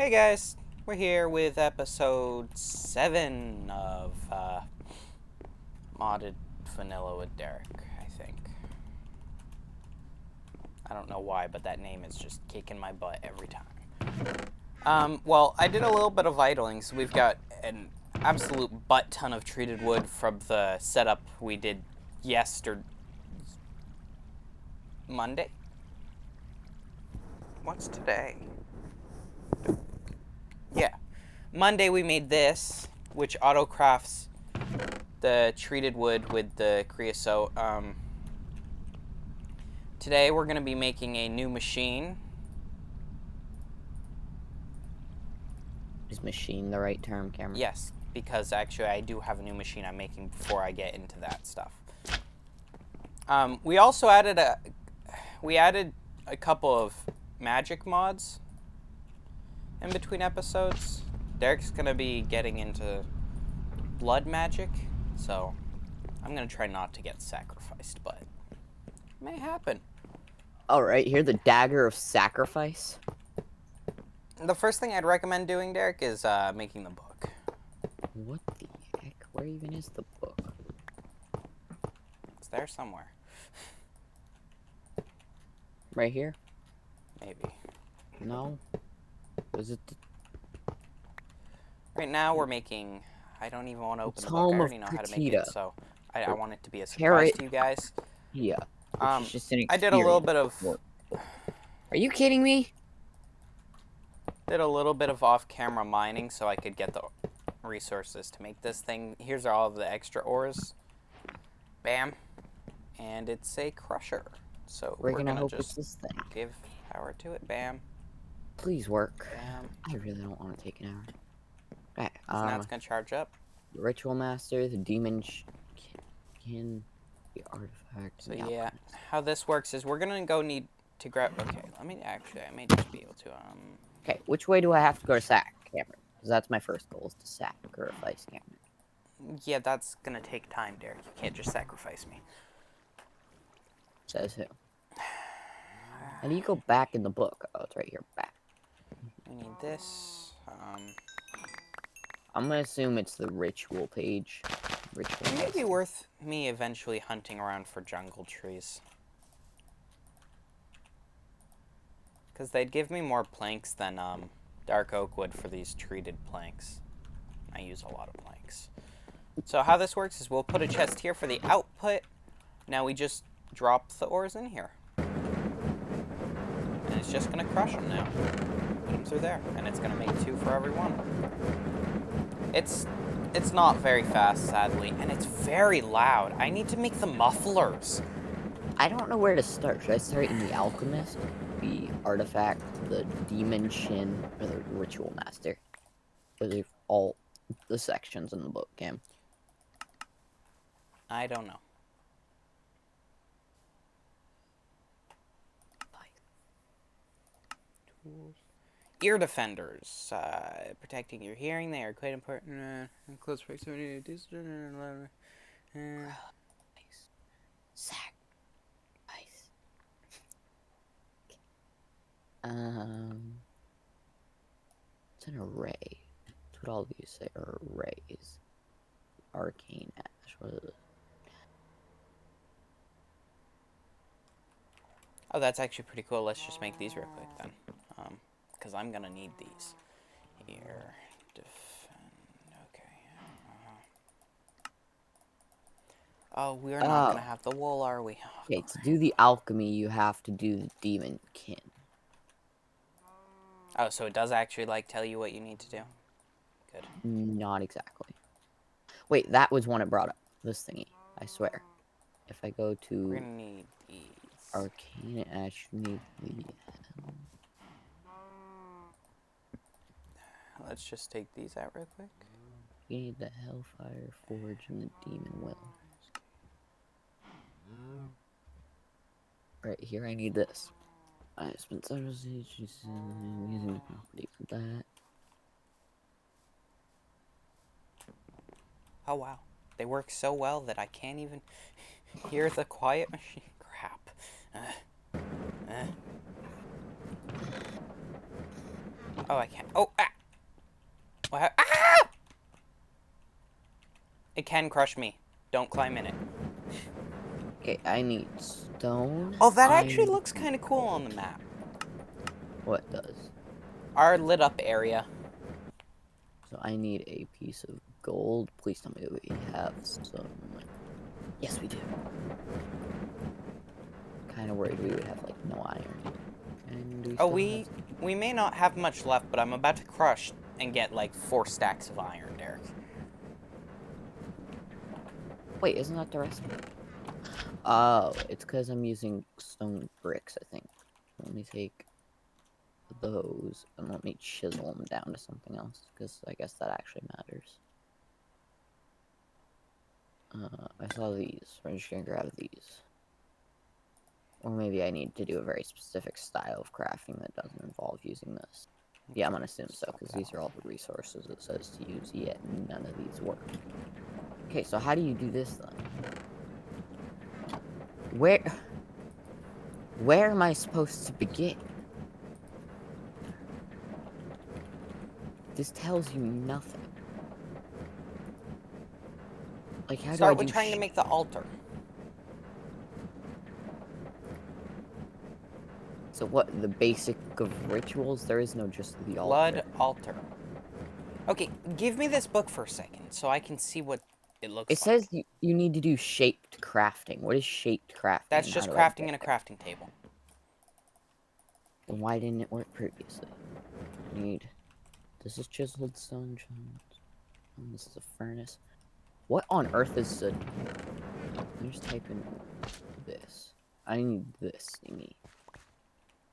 Hey guys, we're here with episode 7 of Modded Vanilla with Derek, I think. I don't know why, but that name is just kicking my butt every time. Well, I did a little bit of idling, so we've got an absolute butt ton of treated wood from the setup we did yesterday. Monday? What's today? Yeah. Monday we made this, which auto-crafts the treated wood with the creosote. Today we're going to be making a new machine. Is machine the right term, Cameron? Yes, because actually I do have a new machine I'm making before I get into that stuff. We also added a couple of magic mods in between episodes. Derek's going to be getting into blood magic, so I'm going to try not to get sacrificed, but it may happen. Alright, here the dagger of sacrifice. The first thing I'd recommend doing, Derek, is making the book. What the heck? Where even is the book? It's there somewhere. Right here? Maybe. No? Was it Right now we're making... I don't even want to open It's the book. I Home of already know how to make it, Petita. so I want it to be a surprise to you guys. Yeah. Which is just an I did a little bit of... work. Are you kidding me? Did a little bit of off-camera mining so I could get the resources to make this thing. Here's all of the extra ores. Bam. And it's a crusher. So We're we're gonna gonna hope just it's this thing. give power to it. Bam. Please work. Bam. I really don't want to take an hour. Okay, So now it's gonna charge up. the Ritual Master, the Demon Skin, the Artifact. So yeah, how this works is we're gonna go need to grab... Okay, let me actually... I may just be able to... Okay, which way do I have to go to sack, Cameron? Because that's my first goal, is to sacrifice Cameron. Yeah, that's gonna take time, Derek. You can't just sacrifice me. Says who? How do you go back in the book? Oh, it's right here, back. I need this. I'm gonna assume it's the ritual page. It may be worth me eventually hunting around for jungle trees. Because they'd give me more planks than dark oak wood for these treated planks. I use a lot of planks. So how this works is we'll put a chest here for the output. Now we just drop the ores in here. And it's just going to crush them now. Put them through there. And it's going to make 2 for every one. It's not very fast, sadly. And it's very loud. I need to make the mufflers. I don't know where to start. Should I start in the Alchemist, the Artifact, the Demon Shin, or the Ritual Master? Those are all the sections in the book, Cam. I don't know. Tools. Ear defenders. Protecting your hearing. They are quite important. In close proximity to Sack. Nice. It's an array. That's what all these say are arrays. Arcane ash. What is it? Oh, that's actually pretty cool. Let's just make these real quick then. Because I'm going to need these. Ear defend. Okay. Oh, we're not going to have the wool, are we? Oh, okay, to do the alchemy, you have to do the demon kin. Oh, so it does actually, like, tell you what you need to do? Good. Not exactly. Wait, that was one it brought up. This thingy. I swear. If I go to... We're going to need these. Arcane ash, need the... Let's just take these out real quick. You need the Hellfire Forge and the Demon Will. Right here, I need this. I spent several stages using the property for that. Oh, wow. They work so well that I can't even hear the quiet machine. Crap. Oh, I can't. Oh, ah! What? Ah! It can crush me. Don't climb in it. Okay, I need stone. Oh, that actually Iron. looks kind of cool on the map. What does? Our lit up area. So I need a piece of gold. Please tell me that we have some. Yes, we do. Kind of worried we would have like no iron. And do we Oh, still have? we may not have much left, but I'm about to crush and get like 4 stacks of iron, Derek. Wait, isn't that the recipe? Oh, it's because I'm using stone bricks, I think. Let me take those and let me chisel them down to something else, because I guess that actually matters. I saw these. I'm just gonna grab these. Or maybe I need to do a very specific style of crafting that doesn't involve using this. Yeah, I'm gonna assume so, because these are all the resources it says to use, yet none of these work. Okay, so how do you do this, then? Where am I supposed to begin? This tells you nothing. Like, how do I Start with do trying to make the altar. So what, the basic of rituals? There is no just the Blood altar. altar. Okay, give me this book for a second so I can see what it It looks says like. you need to do shaped crafting. What is shaped crafting That's and how just do I crafting get in a there? crafting table. Then why didn't it work previously? This is chiseled stone joints. And this is a furnace. What on earth is a... Let me just type in this. I need this thingy.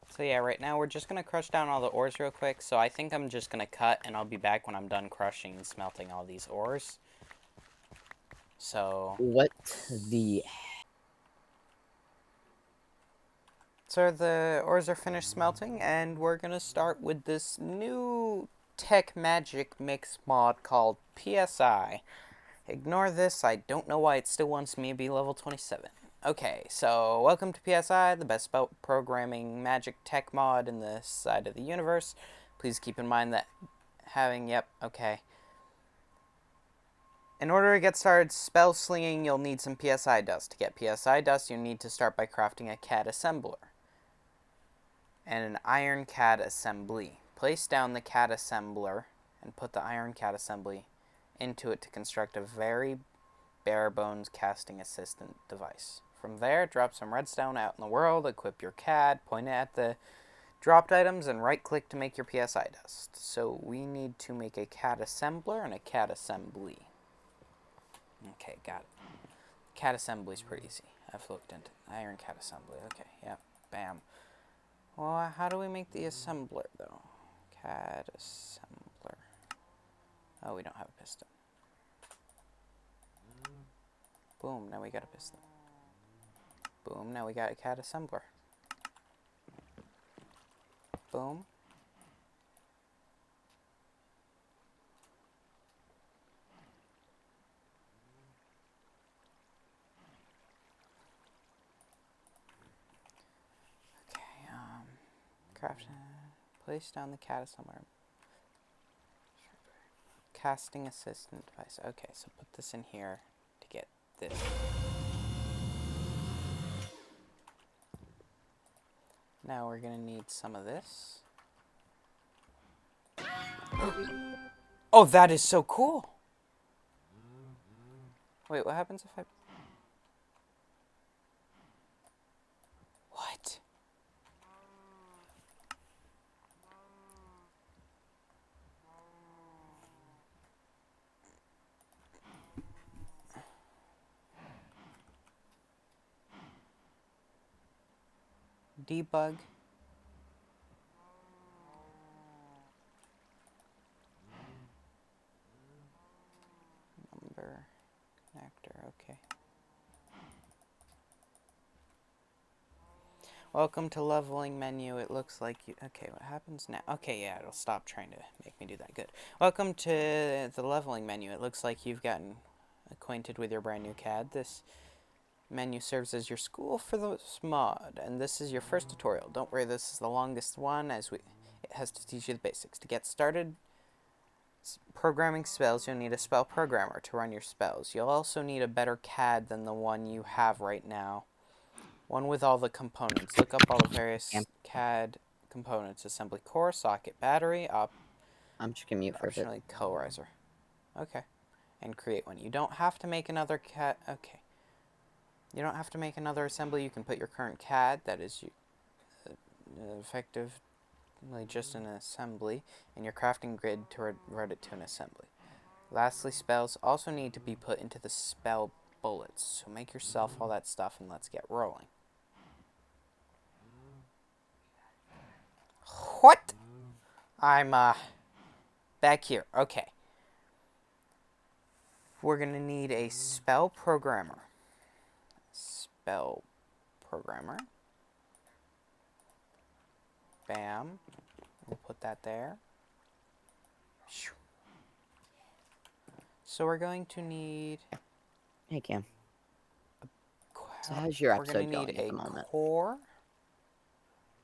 So yeah, right now we're just going to crush down all the ores real quick. So I think I'm just going to cut and I'll be back when I'm done crushing and smelting all these ores. So... What the... So the ores are finished smelting and we're going to start with this new tech magic mix mod called PSI. Ignore this, I don't know why it still wants me to be level 27. Okay, so welcome to PSI, the best about programming magic tech mod in this side of the universe. Please keep in mind that okay. In order to get started spell slinging, you'll need some PSI dust. To get PSI dust, you need to start by crafting a CAD assembler and an iron CAD assembly. Place down the CAD assembler and put the iron CAD assembly into it to construct a very bare bones casting assistant device. From there, drop some redstone out in the world, equip your CAD, point it at the dropped items, and right click to make your PSI dust. So we need to make a CAD assembler and a CAD assembly. Okay, got it. CAD assembly is pretty easy. I've looked into iron CAD assembly. Okay, yep, bam. Well, how do we make the assembler though? CAD assembler. Oh, we don't have a piston. Boom, now we got a piston. Boom, now we got a CAD assembler. Boom. Okay, craft, place down the CAD assembler. Casting assistant device. Okay, so put this in here to get this. Now we're gonna need some of this. Oh, that is so cool! Wait, what happens if I... What? Debug. Number. Connector, okay. Welcome to leveling menu. It looks like you... Okay, what happens now? Okay, yeah, it'll stop trying to make me do that. Good. Welcome to the leveling menu. It looks like you've gotten acquainted with your brand new CAD. This menu serves as your school for this mod, and this is your first tutorial. Don't worry, this is the longest one, as It has to teach you the basics. To get started programming spells, you'll need a spell programmer to run your spells. You'll also need a better CAD than the one you have right now. One with all the components. Look up all the various CAD components. Assembly core, socket, battery, I'm just gonna mute for a bit. optionally colorizer. Okay. And create one. You don't have to make another CAD. Okay. You don't have to make another assembly. You can put your current CAD, that is effectively just an assembly, in your crafting grid to route it to an assembly. Lastly, spells also need to be put into the spell bullets. So make yourself all that stuff and let's get rolling. What? I'm back here. Okay. We're going to need a spell programmer. Spell programmer. Bam. We'll put that there. So we're going to need... Hey, Cam. So how's your episode going at the moment? Core.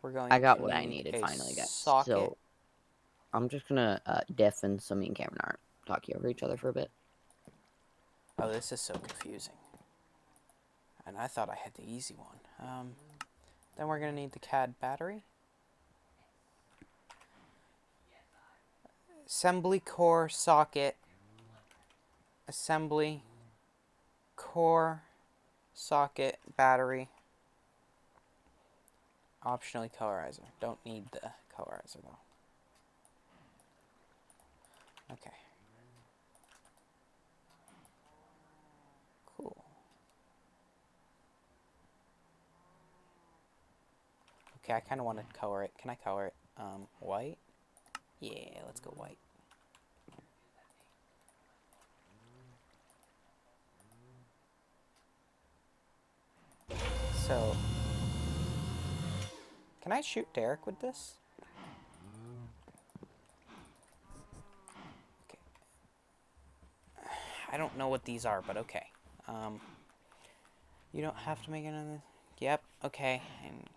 We're going I got to what I need needed a finally, guys. socket. So I'm just gonna deafen so me and Cameron aren't talking over each other for a bit. Oh, this is so confusing. And I thought I had the easy one. Then we're going to need the CAD battery. Assembly core socket. Assembly core socket battery. Optionally colorizer. Don't need the colorizer though. Okay. Cool. Okay, I kind of want to color it. Can I color it white? Yeah, let's go white. So, can I shoot Derek with this? Okay. I don't know what these are, but okay. You don't have to make another... Yep, okay. And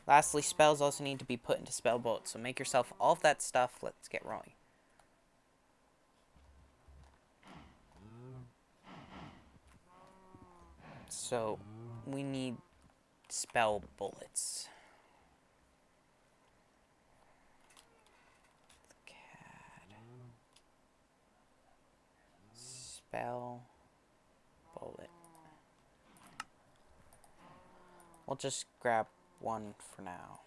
lastly, spells also need to be put into spell bullets. So make yourself all of that stuff. Let's get rolling. So, we need spell bullets. CAD. Spell bullet. We'll just grab one for now.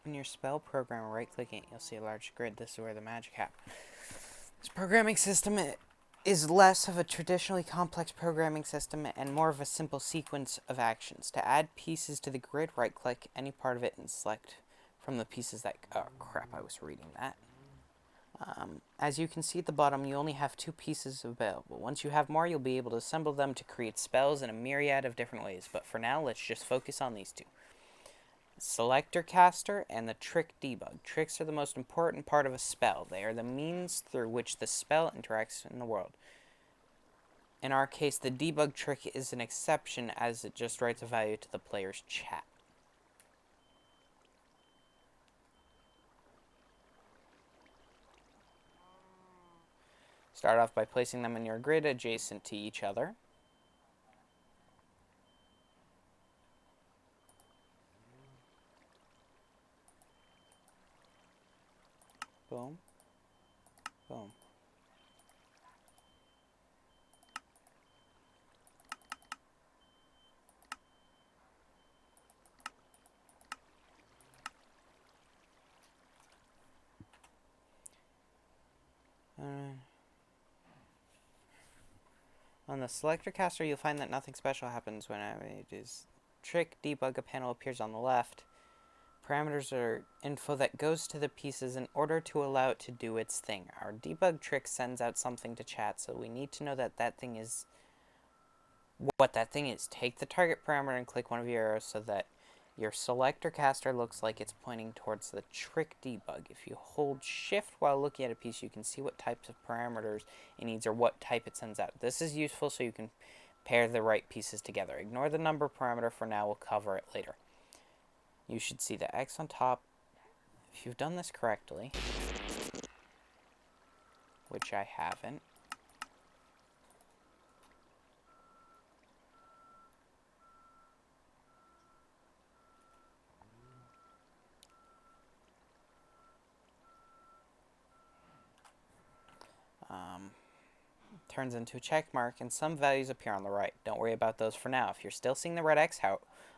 In your spell program, right-clicking it, you'll see a large grid. This is where the magic happens. This programming system is less of a traditionally complex programming system and more of a simple sequence of actions. To add pieces to the grid, right-click any part of it and select from the pieces that... Oh, crap, I was reading that. As you can see at the bottom, you only have 2 pieces available. Once you have more, you'll be able to assemble them to create spells in a myriad of different ways. But for now, let's just focus on these 2. Selector caster and the trick debug. Tricks are the most important part of a spell. They are the means through which the spell interacts in the world. In our case, the debug trick is an exception as it just writes a value to the player's chat. Start off by placing them in your grid adjacent to each other. Boom. Boom. On the selector caster, you'll find that nothing special happens when it is trick debug. A panel appears on the left. Parameters are info that goes to the pieces in order to allow it to do its thing. Our debug trick sends out something to chat, so we need to know that that thing is what that thing is. Take the target parameter and click one of your arrows so that Your selector caster looks like it's pointing towards the trick debug. If you hold shift while looking at a piece, you can see what types of parameters it needs or what type it sends out. This is useful so you can pair the right pieces together. Ignore the number parameter for now, we'll cover it later. You should see the X on top. If you've done this correctly, which I haven't, turns into a check mark, and some values appear on the right. Don't worry about those for now. If you're still seeing the red X,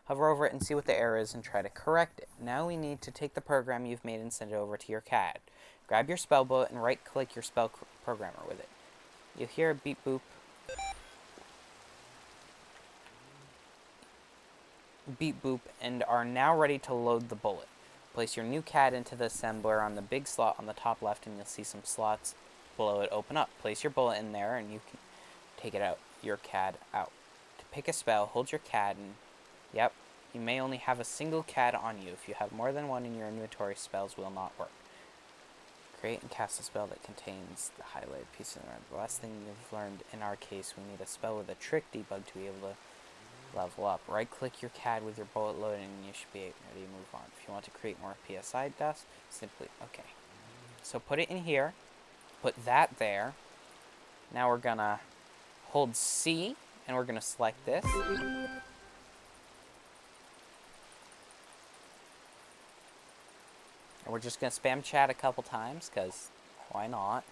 hover over it and see what the error is and try to correct it. Now we need to take the program you've made and send it over to your CAD. Grab your spell bullet and right-click your spell programmer with it. You'll hear a beep boop. Beep boop, and are now ready to load the bullet. Place your new CAD into the assembler on the big slot on the top left, and you'll see some slots below it open up. Place your bullet in there, and you can take it out, your CAD out. To pick a spell, hold your CAD, and yep, you may only have a single CAD on you. If you have more than one in your inventory, spells will not work. Create and cast a spell that contains the highlighted piece in the red. The last thing you've learned in our case, we need a spell with a trick debug to be able to level up. Right-click your CAD with your bullet loaded, and you should be ready to move on. If you want to create more PSI dust, simply, okay. So put it in here. Put that there. Now we're gonna hold C, and we're gonna select this. And we're just gonna spam chat a couple times, because why not?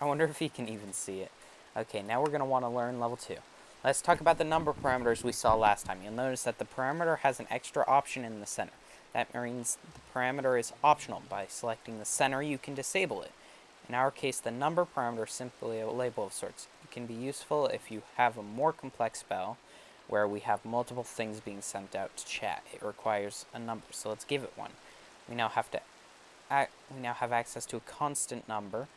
I wonder if he can even see it. Okay, now we're gonna wanna learn level 2. Let's talk about the number parameters we saw last time. You'll notice that the parameter has an extra option in the center. That means the parameter is optional. By selecting the center, you can disable it. In our case, the number parameter is simply a label of sorts. It can be useful if you have a more complex spell where we have multiple things being sent out to chat. It requires a number, so let's give it one. We now have access to a constant number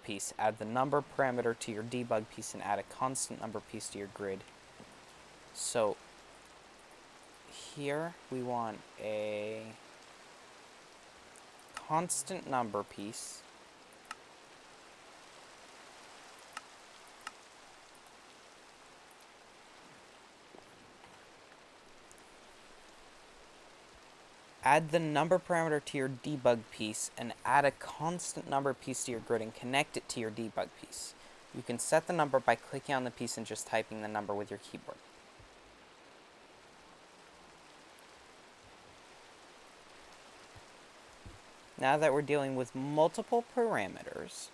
piece. Add the number parameter to your debug piece and add a constant number piece to your grid. So here we want a constant number piece add the number parameter to your debug piece and add a constant number piece to your grid and connect it to your debug piece. You can set the number by clicking on the piece and just typing the number with your keyboard. Now that we're dealing with multiple parameters,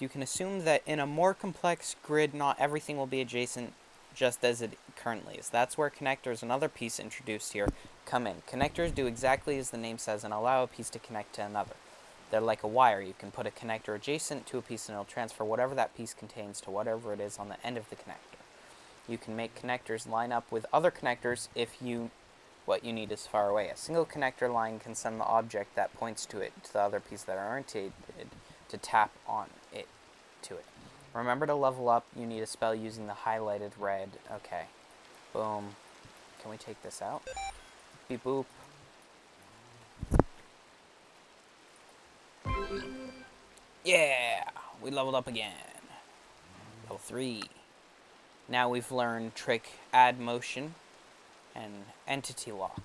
you can assume that in a more complex grid, not everything will be adjacent just as it currently is. That's where connectors, another piece introduced here, come in. Connectors do exactly as the name says and allow a piece to connect to another. They're like a wire. You can put a connector adjacent to a piece and it'll transfer whatever that piece contains to whatever it is on the end of the connector. You can make connectors line up with other connectors if what you need is far away. A single connector line can send the object that points to it to the other piece that are oriented to tap on it to it. Remember to level up, you need a spell using the highlighted red. Okay. Boom. Can we take this out? Beep boop. Yeah! We leveled up again. Level 3. Now we've learned trick add motion and entity lock.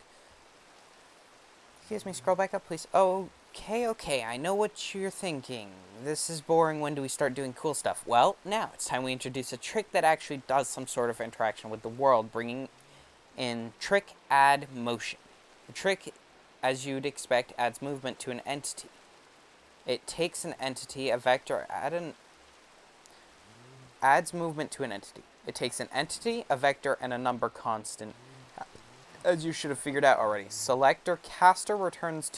Excuse me, scroll back up, please. Okay, I know what you're thinking. This is boring. When do we start doing cool stuff? Well, now it's time we introduce a trick that actually does some sort of interaction with the world, bringing in trick add motion. The trick, as you'd expect, adds movement to an entity. It takes an entity, a vector, adds movement to an entity. It takes an entity, a vector, and a number constant, as you should have figured out already. Selector caster returns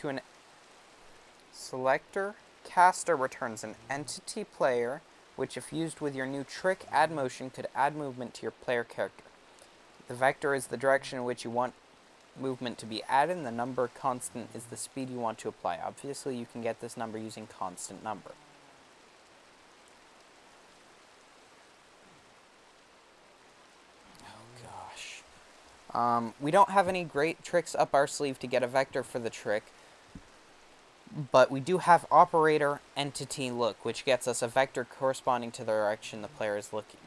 an entity player, which if used with your new trick add motion could add movement to your player character. The vector is the direction in which you want movement to be added, and the number constant is the speed you want to apply. Obviously, you can get this number using constant number. We don't have any great tricks up our sleeve to get a vector for the trick, but we do have operator entity look, which gets us a vector corresponding to the direction the player is looking.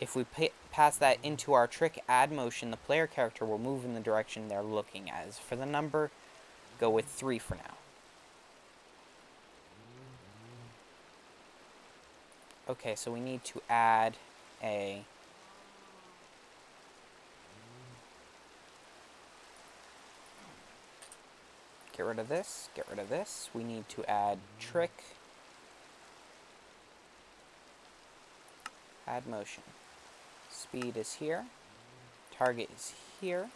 If we pass that into our trick add motion, the player character will move in the direction they're looking as. For the number, go with 3 for now. Okay, so we need to add a... Get rid of this, get rid of this. We need to add trick, add motion. Speed is here, target is here.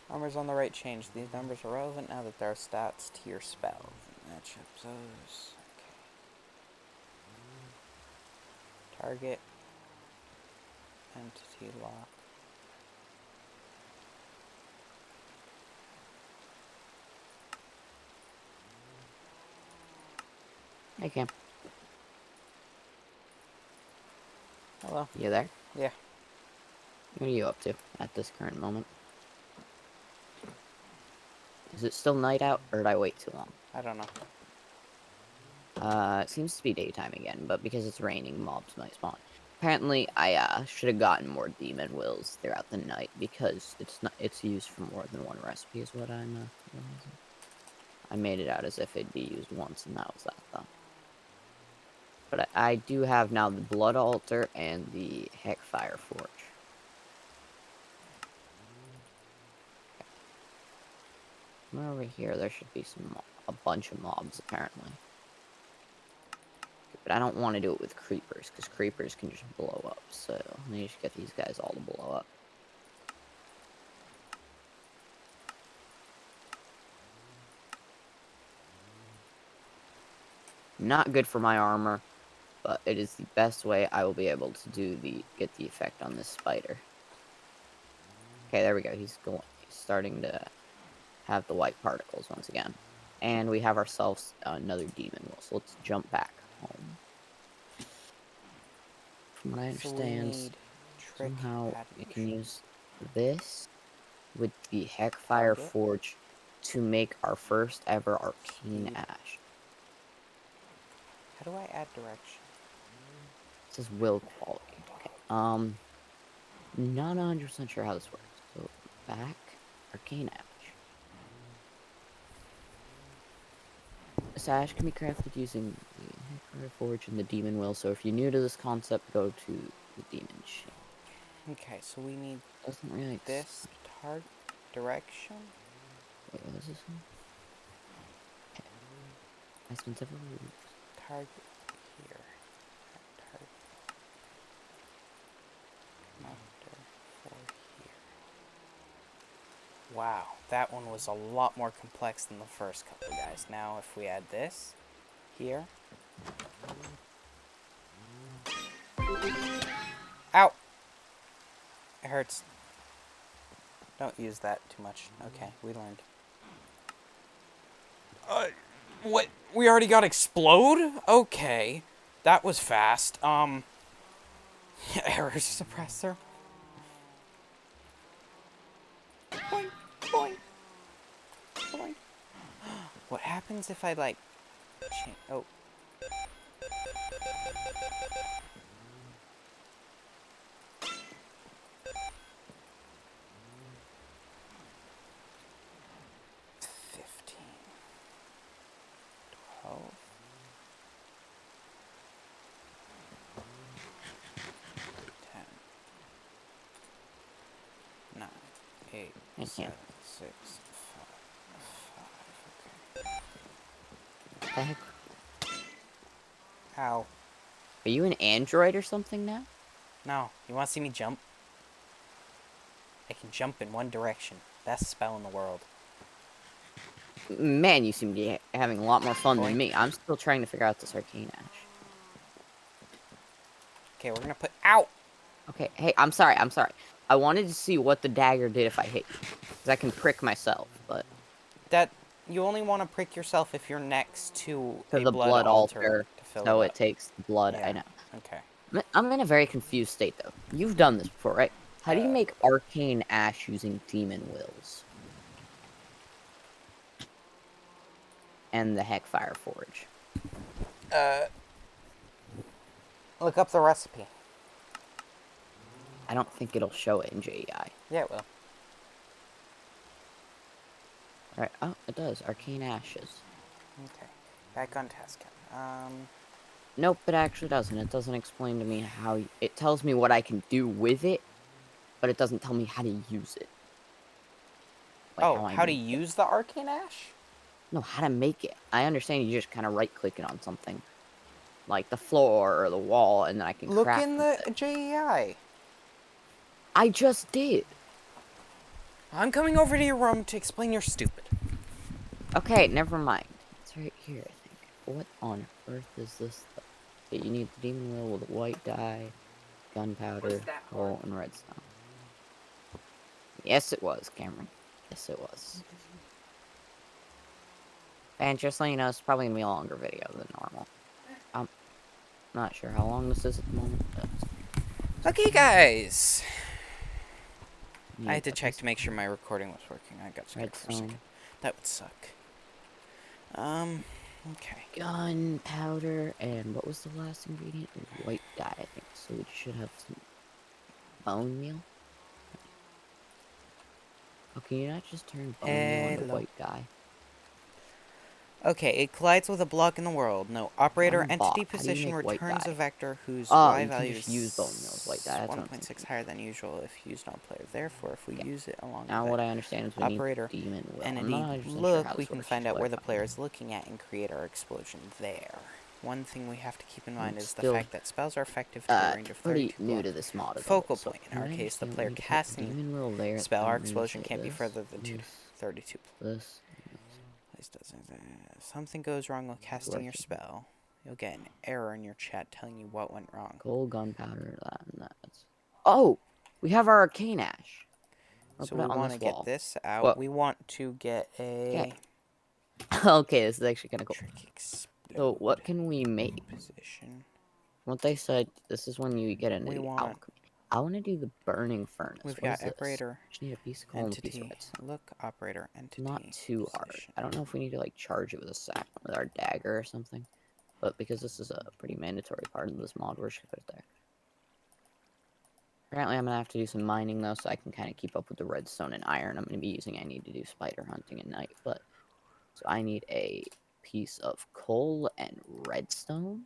Numbers on the right change. These numbers are relevant now that there are stats to your spell. Matchups those. Okay. Target. Entity lock. Hey, Cam. Hello. You there? Yeah. What are you up to at this current moment? Is it still night out, or did I wait too long? I don't know. It seems to be daytime again, but because it's raining, mobs might spawn. Apparently, I should have gotten more demon wills throughout the night because it's used for more than one recipe, is what I'm realizing. I made it out as if it'd be used once, and that was that, though. But I do have now the Blood Altar and the Heckfire Forge. Over here, there should be a bunch of mobs, apparently. But I don't want to do it with creepers, because creepers can just blow up, so let me just get these guys all to blow up. Not good for my armor, but it is the best way I will be able to get the effect on this spider. Okay, there we go. He's starting to have the white particles once again. And we have ourselves another demon will, so let's jump back home. From what I understand, somehow we can use this with the Heckfire Forge to make our first ever Arcane Ash. How do I add direction? It says will quality. Okay. Not 100% sure how this works. So back, Arcane Ash. This ash can be crafted using the Heckfire Forge and the Demon Will. So if you're new to this concept, go to the Demon Ship. Okay, so we need Doesn't really this target direction. Wait, what is this one? Okay. I spent several weeks. Target here. Target. Connector for here. Wow, that one was a lot more complex than the first couple, guys. Now, if we add this here. Ow! It hurts. Don't use that too much. Okay, we learned. What? We already got explode? Okay. That was fast. Error suppressor. Boing, boing, boing. What happens if I, like, change? Oh. Eight, I 7, can't. 6, 5, 5. Okay. What the heck? Ow. Are you an android or something now? No. You want to see me jump? I can jump in one direction. Best spell in the world. Man, you seem to be having a lot more fun Boink. than me. I'm still trying to figure out this Arcane Ash. Okay, we're gonna put... Ow! Okay, hey, I'm sorry. I wanted to see what the dagger did if I hit you. Because I can prick myself, but... That you only want to prick yourself if you're next to To a the blood blood altar altar, to fill so it it up. takes the blood, I Yeah. know. Okay. I'm in a very confused state, though. You've done this before, right? How do you make arcane ash using demon wills? And the Heckfire Forge. Look up the recipe. I don't think it'll show it in JEI. Yeah, it will. Alright, oh, it does. Arcane ashes. Okay. Back on task. Nope, it actually doesn't. It doesn't explain to me how... It tells me what I can do with it, but it doesn't tell me how to use it. Like, Oh, how I how to make it. use the arcane ash? No, how to make it. I understand you just kind of right-click it on something. Like the floor or the wall, and then I can Look craft in with the it. JEI. I just did! I'm coming over to your room to explain you're stupid. Okay, never mind. It's right here, I think. What on earth is this, though? Okay, you need the demon wheel with white dye, gunpowder, coal, and redstone. Yes, it was, Cameron. Yes, it was. And just so you know, it's probably gonna be a longer video than normal. I'm not sure how long this is at the moment, but... Okay, guys. I Need had to a check piece to make sure my recording was working. I got scared for a second. redstone, That would suck. Okay. gunpowder, and what was the last ingredient? It was white dye, I think. So we should have some bone meal. Oh, can you not just turn bone meal into Hello. white dye? Okay, it collides with a block in the world. No. Operator entity Unblock. How do you position make white returns a dye? vector whose Oh, Y you can value just use bone meal as white dye. is That's what I'm 1.6 thinking. higher than usual if used on player. Therefore, if we Okay. use it along Now with what the I understand is we need operator demon will. I'm entity not 100% sure how look, we this can works. find Just out where the clarify. player is looking at and create our explosion there. One thing we have to keep in mind I'm is the still fact that spells are effective to a range of pretty 32 new blocks. to this mod as a whole. Focal So point. In from our what I case, the understand, we player need to put casting demon will there. spell, our And we need to explosion say can't be this, further than this, 32. this. Please doesn't. If something goes wrong with casting your spell, you'll get an error in your chat telling you what went wrong. Gold, gunpowder, that, and that. Oh, we have our arcane ash. I'll So put we it on want to this get wall. this out. What? We want to get Okay. a Okay, this is actually kind of cool. trick explode So what can we make? position. What they said, this is when you get into We the want. alchemy. I want to do the burning furnace. We've What got is this? operator Just need a piece of coal and a piece of entity. redstone. Look, operator entity. Not too hard. Position. I don't know if we need to like charge it with a sack with our dagger or something. But because this is a pretty mandatory part of this mod, we're just gonna put it there. Apparently I'm gonna have to do some mining though, so I can kind of keep up with the redstone and iron I'm gonna be using. I need to do spider hunting at night, but so I need a piece of coal and redstone.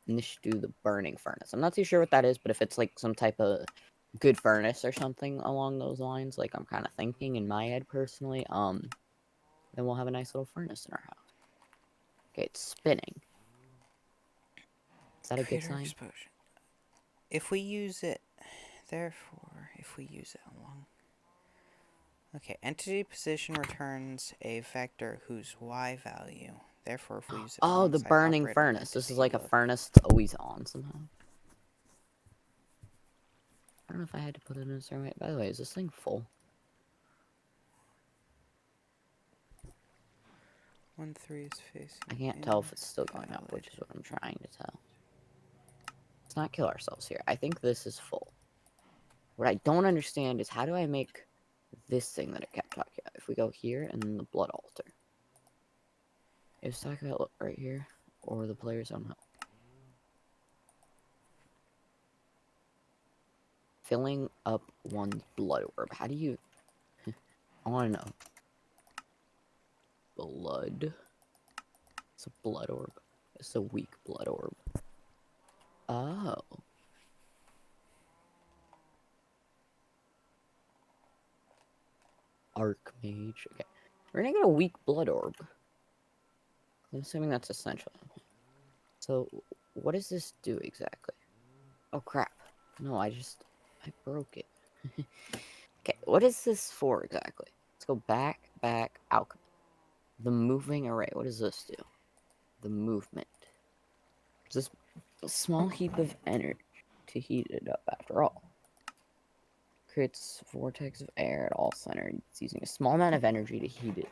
And this should do the burning furnace. I'm not too sure what that is, but if it's like some type of good furnace or something along those lines, like I'm kind of thinking in my head personally, then we'll have a nice little furnace in our house. Okay, it's spinning. Is that a good Creator sign? explosion. If we use it, therefore, if we use it along. Okay, entity position returns a vector whose Y value. Therefore, if we use it Oh, the alongside burning operator furnace. This is like a look. furnace that's always on somehow. I don't know if I had to put it in a certain way. By the way, is this thing full? 1-3 is facing. I can't tell if it's still going up, which is what I'm trying to tell. Let's not kill ourselves here. I think this is full. What I don't understand is how do I make this thing that it kept talking about? If we go here and then the blood altar. It was talking about right here, or the player's own health. Filling up one's blood orb. How do you... I want to know. Blood. It's a blood orb. It's a weak blood orb. Oh. Archmage. Okay. We're gonna get a weak blood orb. I'm assuming that's essential. So, what does this do exactly? Oh crap. No, I broke it. Okay, what is this for exactly? Let's go back, alchemy. The moving array. What does this do? The movement. Is this a small heap of energy to heat it up after all? creates a vortex of air at all centers. It's using a small amount of energy to heat it.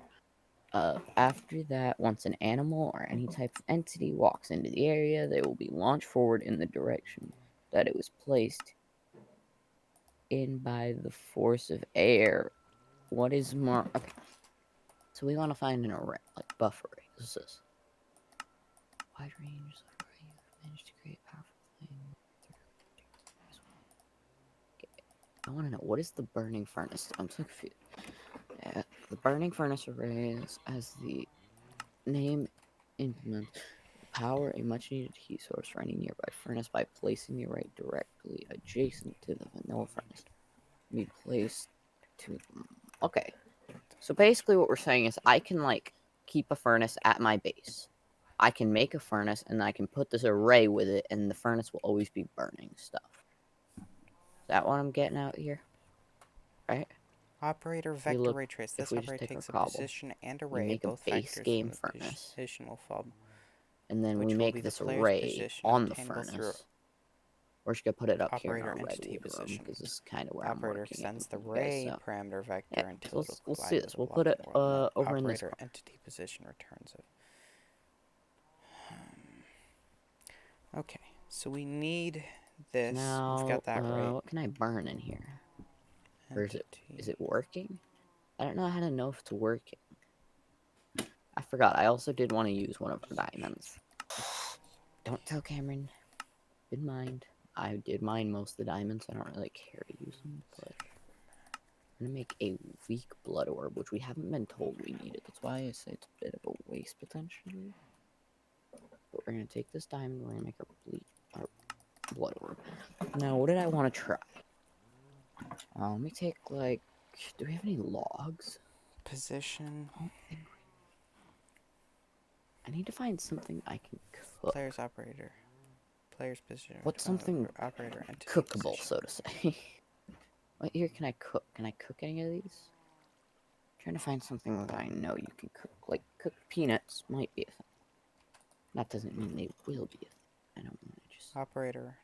After that, once an animal or any type of entity walks into the area, they will be launched forward in the direction that it was placed in by the force of air. What is more? Okay, so we want to find an array, like buff array. This is wide range of array. You've managed to create powerful thing. Okay. I want to know what is the burning furnace. I'm so confused. The burning furnace array is, as the name implements, power a much needed heat source for any nearby furnace by placing the array directly adjacent to the vanilla furnace. Be placed to. Okay. So basically, what we're saying is I can, like, keep a furnace at my base. I can make a furnace, and I can put this array with it, and the furnace will always be burning stuff. Is that what I'm getting out here? Right? Operator We vector look, ray trace. if This we just operator take our takes a cobble, position and we array. make a Both base vectors game from the furnace, positional fob, and then we which will be make the this player's array position on the obtainable through furnace. We're just gonna put it up here in operator our entity redwood room, position. because this is kind of where I'm Operator working it extends the with you guys, ray so. parameter Yeah, vector until so it'll let's collide do with this. a We'll put it blocking world. And then over in this operator corner. entity position returns it. Okay, so we need this. We've Now, got that right. what can I burn in here? Or is Entity. it working? I don't know how to know if it's working. I forgot. I also did want to use one of our diamonds. Don't tell Cameron. Didn't mind. I did mine most of the diamonds. I don't really care to use them, but I'm gonna make a weak blood orb, which we haven't been told we need it. That's why I say it's a bit of a waste potentially. But we're gonna take this diamond. We're gonna make our blood orb. Now, what did I want to try? Let me take, like, do we have any logs? Position. I don't think I need to find something I can cook. Player's operator. Player's position. What's something Operator entity cookable, position. so to say? What here can I cook? Can I cook any of these? I'm trying to find something that I know you can cook. Like, cooked peanuts might be a thing. That doesn't mean they will be a thing. I don't want to just. Operator.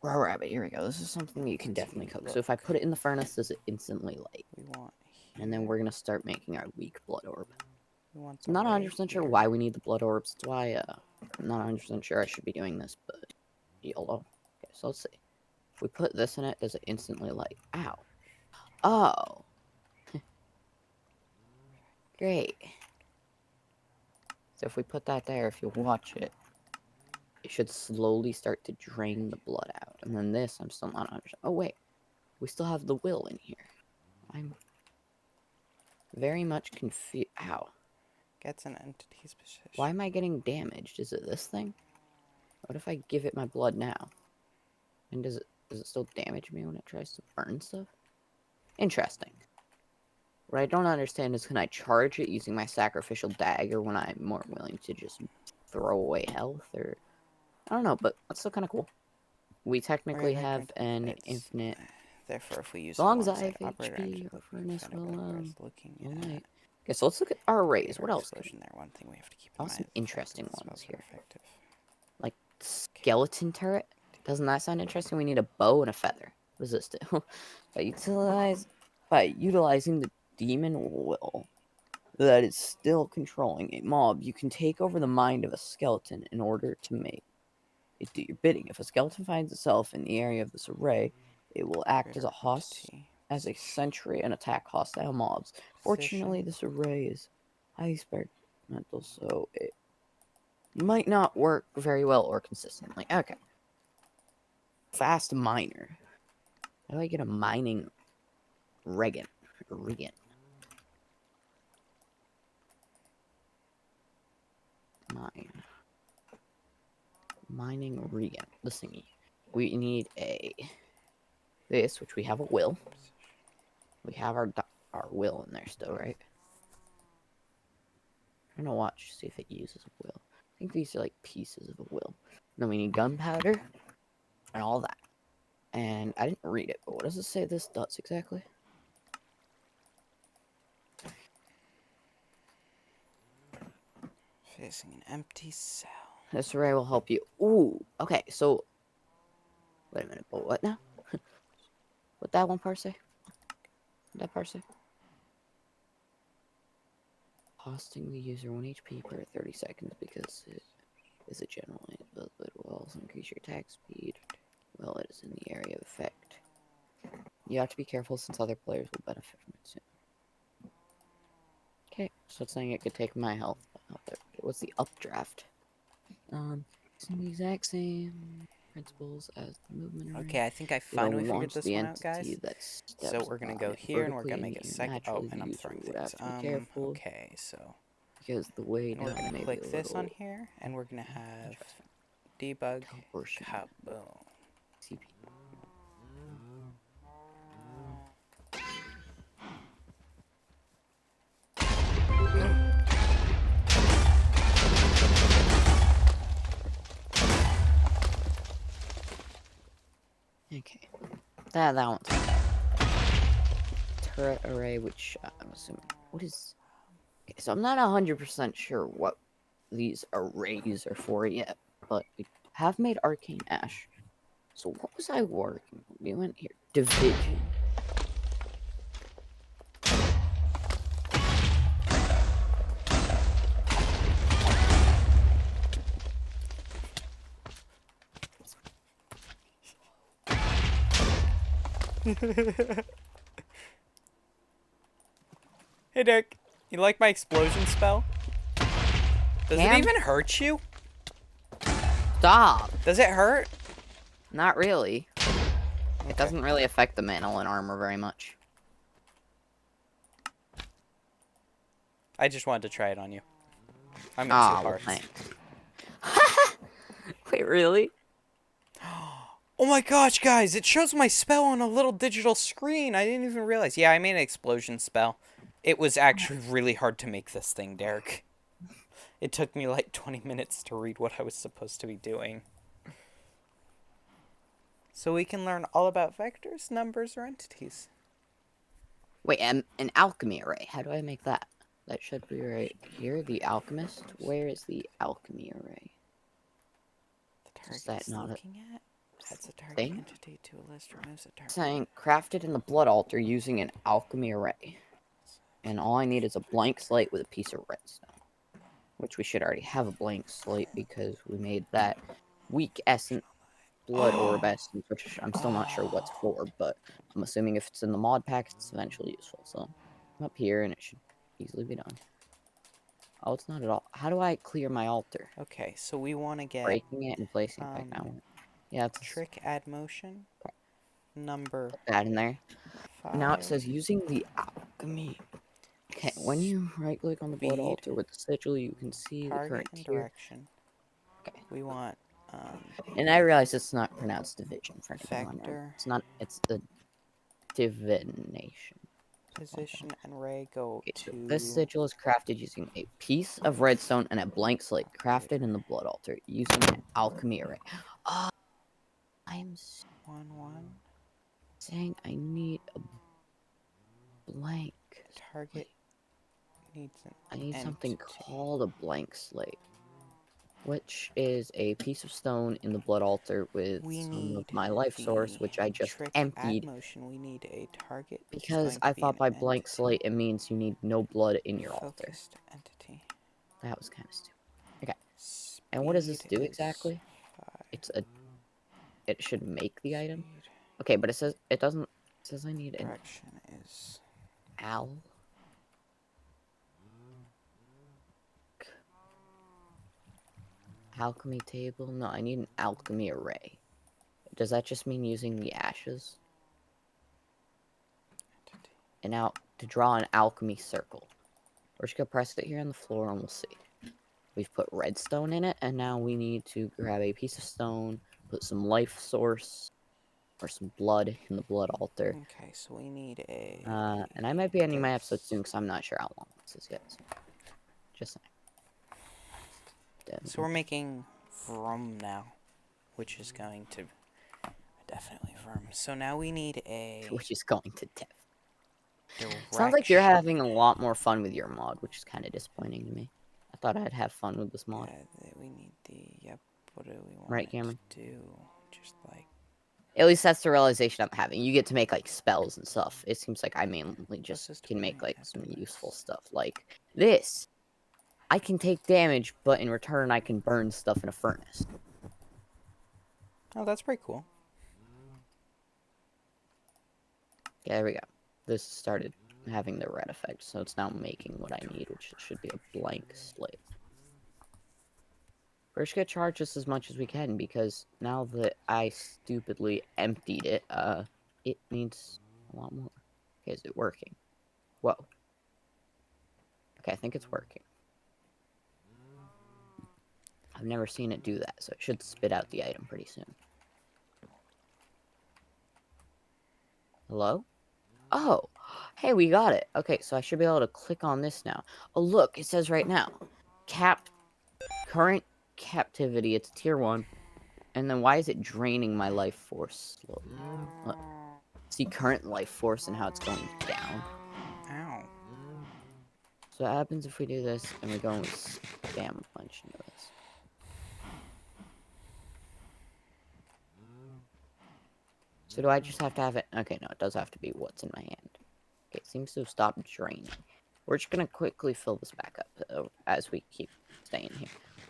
Raw rabbit, here we go. This is something you can definitely cook. So if I put it in the furnace, does it instantly light? We want here. And then we're gonna start making our weak blood orb. We want I'm the not ray 100% sure here. why we need the blood orbs. That's why I'm not 100% sure I should be doing this, but YOLO. Okay, so let's see. If we put this in it, does it instantly light? Ow. Oh. Great. So if we put that there, if you watch it, it should slowly start to drain the blood out. And then this, I'm still not 100%. Oh, wait. We still have the will in here. I'm very much confused. Ow. Gets an entity's position. Why am I getting damaged? Is it this thing? What if I give it my blood now? And does it still damage me when it tries to burn stuff? Interesting. What I don't understand is, can I charge it using my sacrificial dagger when I'm more willing to just throw away health? Or I don't know, but that's still kind of cool. We technically have an infinite. Therefore, if we use As it long as I alongside have operator HP, our entity, furnace will looking light. at Okay, so let's look at our arrays. radar What else? explosion there. One thing we have to keep in Oh, mind some is the fact interesting that the ones spells here. are effective. Like skeleton turret. Doesn't that sound interesting? We need a bow and a feather. What does this do? By utilizing the demon will that is still controlling a mob, you can take over the mind of a skeleton in order to make it do your bidding. If a skeleton finds itself in the area of this array, it will act as a as a sentry and attack hostile mobs. Fortunately, this array is highly experimental, so it might not work very well or consistently. Okay. Fast miner. How do I get a mining Regan? Mining Regan. This thingy. We need this, which we have a will. We have our will in there still, right? I'm gonna watch, see if it uses a will. I think these are like pieces of a will. Then we need gunpowder and all that. And I didn't read it, but what does it say this does exactly? Facing an empty cell. This array will help you. Ooh, okay, so wait a minute, but what now? What that one part say? What that part say? Costing the user 1 HP per 30 seconds because it is a general but it will also increase your attack speed. Well, it is in the area of effect. You have to be careful since other players will benefit from it soon. Okay, so it's saying it could take my health. What's the updraft? It's in the exact same principles as the movement array. Okay, I think I It'll finally figured launch this the one out, guys. entity that So steps we're gonna by go it here, and we're vertically gonna in make the a air. second. Oh, Naturally, the and I'm user throwing would things. have to be careful Okay, so because the way and we're down gonna may be click a this on little here, and we're gonna have interesting. debug Portion kaboom. CP. Okay, that one's turret array, which I'm assuming. What is? Okay, so I'm not 100% sure what these arrays are for yet, but we have made arcane ash. So what was I working on? We went here. Division. Hey, Dick. You like my explosion spell? Does it Cam? even hurt you? Stop! Does it hurt? Not really. Okay. It doesn't really affect the mantle and armor very much. I just wanted to try it on you. I'm at 2 Ah, well, hearts. thanks. Wait, really? Oh my gosh, guys! It shows my spell on a little digital screen. I didn't even realize. Yeah, I made an explosion spell. It was actually really hard to make this thing, Derek. It took me like 20 minutes to read what I was supposed to be doing. So we can learn all about vectors, numbers, or entities. Wait, an alchemy array. How do I make that? That should be right here. The alchemist. Where is the alchemy array? The Is target that is not a looking at adds a target thing? entity to a list, removes a target. Saying crafted in the blood altar using an alchemy array. And all I need is a blank slate with a piece of redstone. Which we should already have a blank slate because we made that weak essence blood orb essence, which I'm still not sure what's for, but I'm assuming if it's in the mod pack, it's eventually useful. So I'm up here and it should easily be done. Oh, it's not at all. How do I clear my altar? Okay, so we want to get Breaking it and placing it back down. Yeah, it's trick add motion, number that in there. 5, Now it says using the alchemy. Okay, when you right click on the blood speed, altar with the sigil, you can see the target, current and tier. direction. Okay. We want And I realize it's not pronounced division for anyone wondering. vector, It's not, it's a divination. position, and ray go Okay, so to this sigil is crafted using a piece of redstone and a blank slate crafted in the blood altar using an alchemy array. I'm 1 1. saying I need a blank Target slate. needs an I need something entity. called a blank slate, which is a piece of stone in the blood altar with We some of need my life source, the which I just trick add emptied motion. We need a target, which is because going to I be an thought by blank entity. slate it means you need no blood in your altar. Focused entity. That was kind of stupid. Okay, Speed and what does this do is exactly? 5. It's a. It should make the item. Speed. Okay, but it says it doesn't. It says I need an Direction is al. Alchemy table? No, I need an alchemy array. Does that just mean using the ashes? entity. And now, to draw an alchemy circle. We're just gonna press it here on the floor and we'll see. We've put redstone in it, and now we need to grab a piece of stone, put some life source, or some blood in the blood altar. Okay, so we need a. And I might be ending my episode this. soon because I'm not sure how long this is yet. So just saying. So we're making vroom now, which is going to definitely vroom. So now we need a. Which is going to death. Direction. Sounds like you're having a lot more fun with your mod, which is kind of disappointing to me. I thought I'd have fun with this mod. Yeah, we need the. Yep. What do we want Right, it Cameron? to do? Just like At least that's the realization I'm having. You get to make like spells and stuff. It seems like I mainly just Closest can make point like at some useful west. stuff like this. I can take damage, but in return I can burn stuff in a furnace. Oh, that's pretty cool. Yeah, there we go. This started having the red effect, so it's now making what I need, which should be a blank slate. First, get charged just as much as we can, because now that I stupidly emptied it, it needs a lot more. Okay, is it working? Whoa. Okay, I think it's working. I've never seen it do that, so it should spit out the item pretty soon. Hello? Oh, hey, we got it. Okay, so I should be able to click on this now. Oh, look, it says right now, current captivity, it's tier 1. And then why is it draining my life force slowly? Look, see current life force and how it's going down. Ow. So what happens if we do this and we go and spam a bunch into this? So do I just have to have it? Okay, no, it does have to be what's in my hand. Okay, it seems to have stopped draining. We're just going to quickly fill this back up as we keep staying here.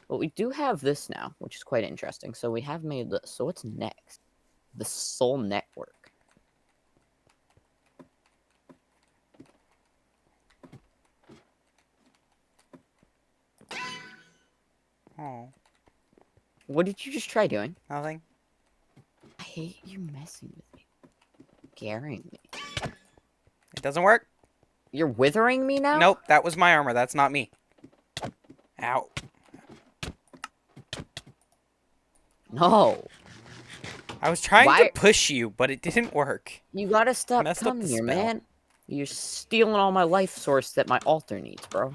But we do have this now, which is quite interesting. So we have made this. So what's next? The Soul Network. Oh, What did you just try doing? nothing. I hate you messing with me. Scaring me. It doesn't work. You're withering me now? Nope, that was my armor. That's not me. Ow. No. I was trying to Why? push you, but it didn't work. You gotta stop Messed up the coming here, spell. man. You're stealing all my life source that my altar needs, bro.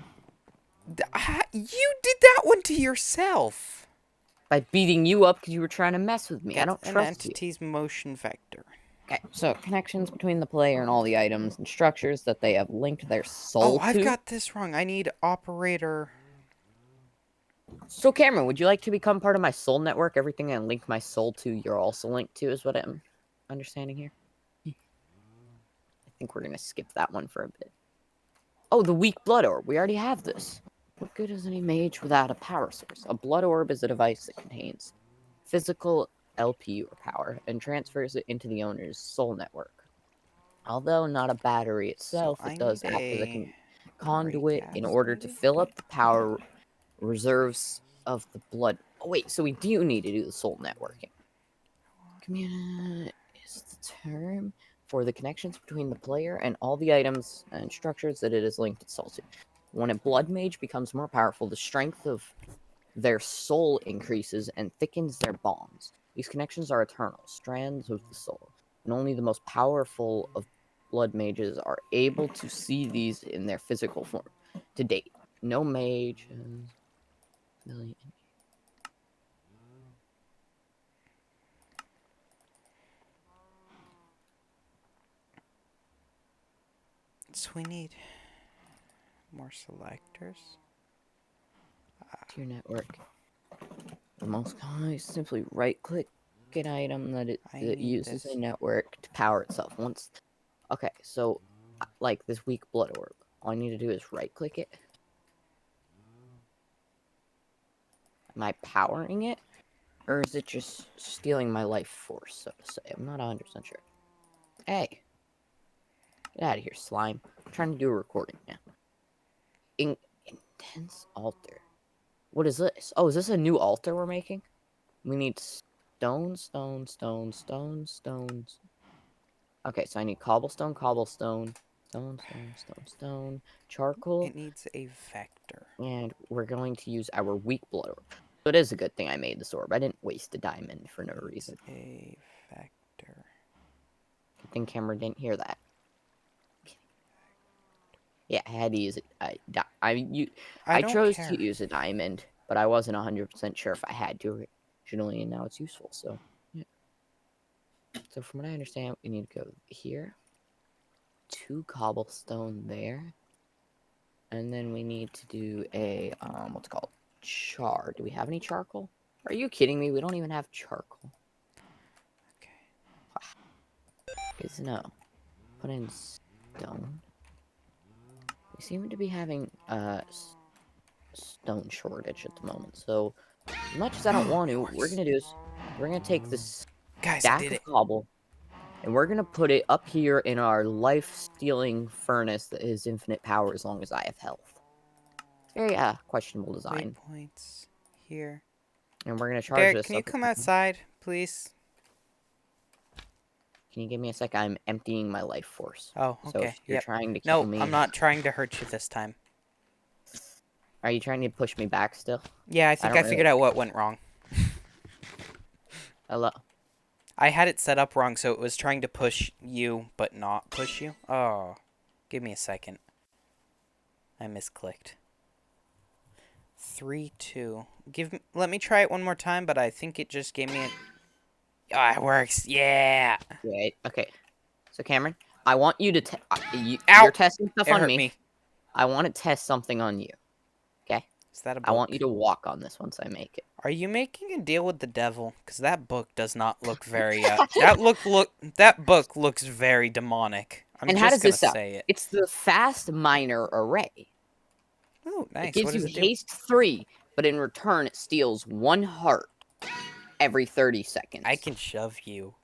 You did that one to yourself. By beating you up because you were trying to mess with me. I Get don't an trust you. entity's motion vector. Okay, so connections between the player and all the items and structures that they have linked their Oh, soul I've to. got this wrong. I need operator. So, Cameron, would you like to become part of my soul network? Everything I link my soul to, you're also linked to, is what I'm understanding here. I think we're gonna skip that one for a bit. Oh, the weak blood orb. We already have this. What good is any mage without a power source? A blood orb is a device that contains physical LP or power and transfers it into the owner's soul network. Although not a battery So itself, I it does need act as a a conduit in raycast, order to maybe? fill up the power reserves of the blood. Oh, wait, so we do need to do the soul networking. Communi is the term for the connections between the player and all the items and structures that it is linked itself to. When a blood mage becomes more powerful, the strength of their soul increases and thickens their bonds. These connections are eternal, strands of the soul, and only the most powerful of blood mages are able to see these in their physical form. To date, no mage has really. So we need more selectors. To your network. The most common is simply right-click an item that need uses this. a network to power itself. Okay, so like this weak blood orb, all I need to do is right-click it. Am I powering it, or is it just stealing my life force, so to say? I'm not 100% sure. Hey, get out of here, slime! I'm trying to do a recording now. Intense altar. What is this? Oh, is this a new altar we're making? We need stones. Okay, so I need cobblestone, stone, charcoal, It needs a vector. and we're going to use our weak blood orb. So it is a good thing I made this orb. I didn't waste a diamond for no Needs reason. a vector. Good thing Cameron didn't hear that. Yeah, I had to use it. I I don't chose to care. use a diamond, but I wasn't 100% sure if I had to originally, and now it's useful, so yeah. So from what I understand, we need to go here, 2 cobblestone there, and then we need to do a, what's it called? Do we have any charcoal? Are you kidding me? We don't even have charcoal. Okay. Because no. Put in stone. We seem to be having stone shortage at the moment. So, as much as I don't want to, what we're going to do is we're going to take this Guys, I stack did of it. cobble and we're going to put it up here in our life-stealing furnace that has infinite power as long as I have health. It's very questionable design. Waypoints here. And we're going to charge Derek, this can you up. come outside, please? Can you give me a sec? I'm emptying my life force. Oh, So okay. if you're Yep. trying to kill No, me... I'm not trying to hurt you this time. Are you trying to push me back still? Yeah, I think I figured out what went wrong. Hello? I had it set up wrong, so it was trying to push you, but not push you. Oh, give me a second. I misclicked. 3, 2. Let me try it one more time, but I think it just gave me a... Ah, it works. Yeah. Wait, okay. So Cameron, I want you to... Ow! You're testing stuff It on hurt me. me. I want to test something on you. Okay? Is that a book? I want you to walk on this once I make it. Are you making a deal with the devil? Because that book does not look very, that book looks very demonic. I'm And how just does gonna this sound? say it. It's the fast miner array. Oh, It nice. gives What you does it do? haste 3, but in return it steals 1 heart every 30 seconds. I can shove you.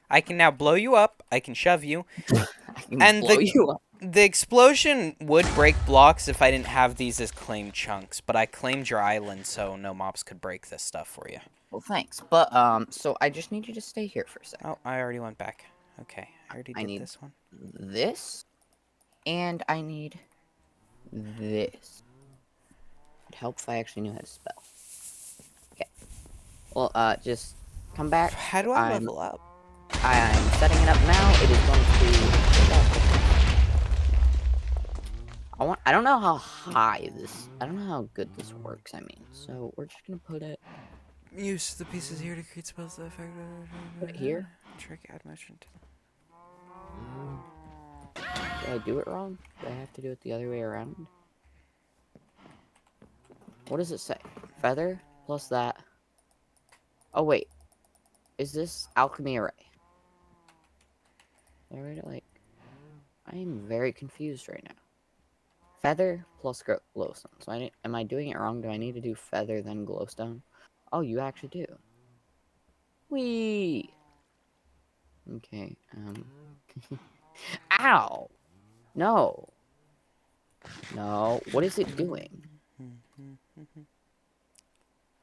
I can now blow you up. I can shove you. I can And blow you up. the explosion would break blocks if I didn't have these as claimed chunks, but I claimed your island, so no mobs could break this stuff for you. Well, thanks. But, so I just need you to stay here for a second. Oh, I already went back. Okay, I already did need this one. this, and I need this. It'd help if I actually knew how to spell. Okay. Well, just come back. How do I level up? I'm setting it up now. It is going to... I don't know how high this... I don't know how good this works, I mean. So, we're just gonna put it... Use the pieces here to create spells that affect... Put it here. Trick add motion to... Did I do it wrong? Do I have to do it the other way around? What does it say? Feather plus that. Oh, wait. Is this alchemy array? Did I write it like... I am very confused right now. Feather plus glowstone. So am I doing it wrong? Do I need to do feather then glowstone? Oh, you actually do. Whee! Okay, Ow! No. No. What is it doing?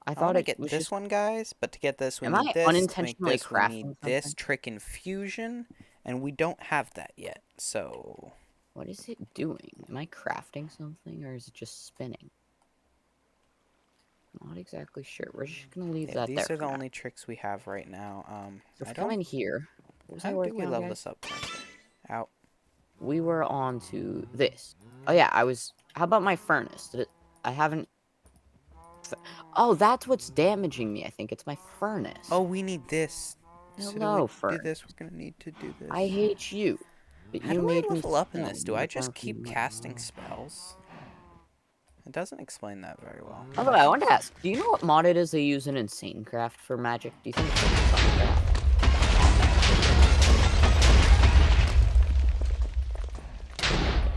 I thought to it get was this just... one, guys, but to get this, we Am need I this. To make unintentionally this, we need crafting this something? trick infusion, and we don't have that yet, so... What is it doing? Am I crafting something, or is it just spinning? Not exactly sure. We're just gonna leave that there. These are the for now. only tricks we have right now. So come in here. What was I How do working we on, level guys? this up? Out. We were on to this. Oh yeah, I was... How about my furnace? I haven't... Oh, that's what's damaging me, I think. It's my furnace. Oh, we need this. Hello, so to do this, we're gonna need to do this. I hate you. But How you do I made me level up in no, this? Do I just keep casting spells? It doesn't explain that very well. Although, I wanted to ask, do you know what mod it is they use in Insane Craft for magic? Do you think it's Insane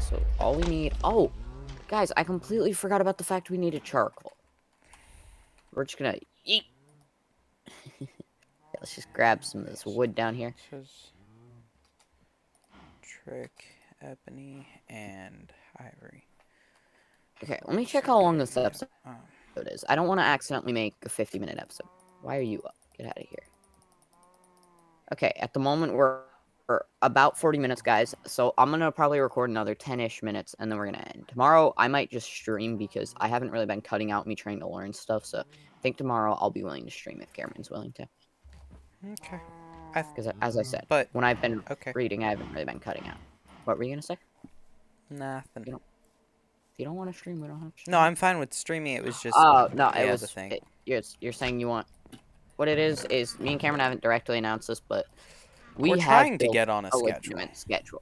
So, all we need... Oh! Guys, I completely forgot about the fact we needed charcoal. We're just gonna eat. Yeah, let's just grab some of this wood down here. Trick, ebony, and ivory. Okay, let me check how long this episode is. I don't want to accidentally make a 50-minute episode. Why are you up? Get out of here. Okay, at the moment we're about 40 minutes, guys. So I'm going to probably record another 10-ish minutes, and then we're going to end. Tomorrow, I might just stream because I haven't really been cutting out me trying to learn stuff. So I think tomorrow I'll be willing to stream if Cameron's willing to. Okay. Because as I said, but when I've been reading, I haven't really been cutting out. What were you going to say? Nothing. If you don't want to stream, we don't have to stream. No, I'm fine with streaming. It was just... Oh, no, it was... the thing. You're saying you want... What it is me and Cameron haven't directly announced this, but we're trying to get on a schedule.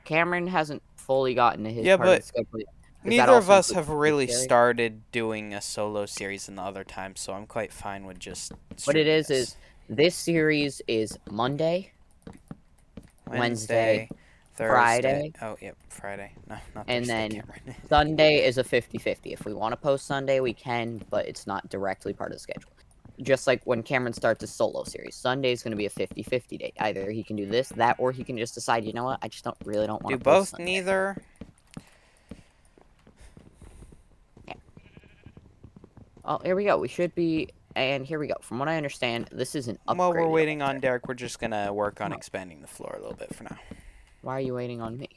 Cameron hasn't fully gotten to his part of the schedule yet. Neither of us have really started doing a solo series in the other time, so I'm quite fine with just... What it is this series is Monday, Wednesday, Thursday. Friday, Oh, yep, Friday. No, not and Thursday, then Cameron. Sunday is a 50-50. If we want to post Sunday, we can, but it's not directly part of the schedule. Just like when Cameron starts a solo series, Sunday is going to be a 50-50 day. Either he can do this, that, or he can just decide, you know what, I just really don't want Do to post both, Sunday. neither. Yeah. Oh, here we go. We should be, and here we go. From what I understand, this is an upgraded While we're waiting altar. on Derek, we're just gonna work on Oh. expanding the floor a little bit for now. Why are you waiting on me?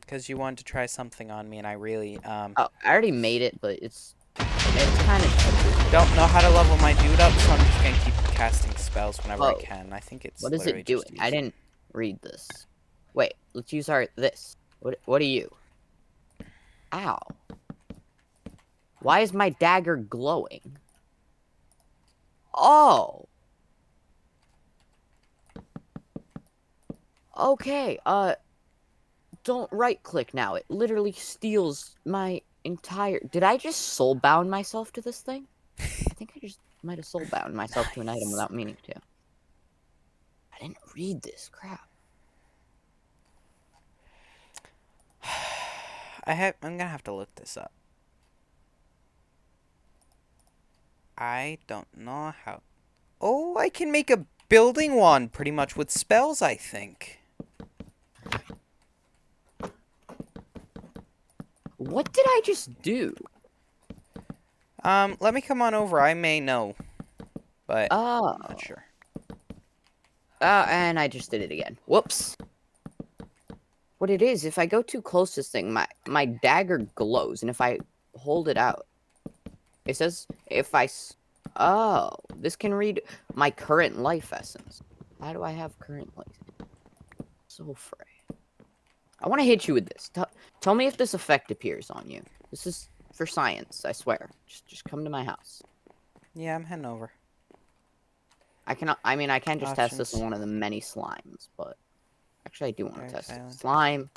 Because you wanted to try something on me, and I really Oh, I already made it, but it's kind of... don't know how to level my dude up, so I'm just gonna keep casting spells whenever I Whoa. can. I think it's What is literally it doing? just I using. didn't read this. Wait, let's use this. What are you? Ow. Why is my dagger glowing? Oh. Okay, don't right click now. It literally steals my entire... Did I just soulbound myself to this thing? I think I just might have soulbound myself to an item without meaning to. I didn't read this. Crap. I'm gonna have to look this up. I don't know how. Oh, I can make a building wand pretty much with spells, I think. What did I just do? Let me come on over. I may know, but Oh. I'm not sure. And I just did it again. Whoops. What it is, if I go too close to this thing, my dagger glows, and if I hold it out, it says oh, this can read my current life essence. How do I have current life? So fray. I want to hit you with this. Tell me if this effect appears on you. This is for science, I swear. Just come to my house. Yeah, I'm heading over. I can just test this Options. on one of the many slimes, but actually I do want to test it. Silent. Slime.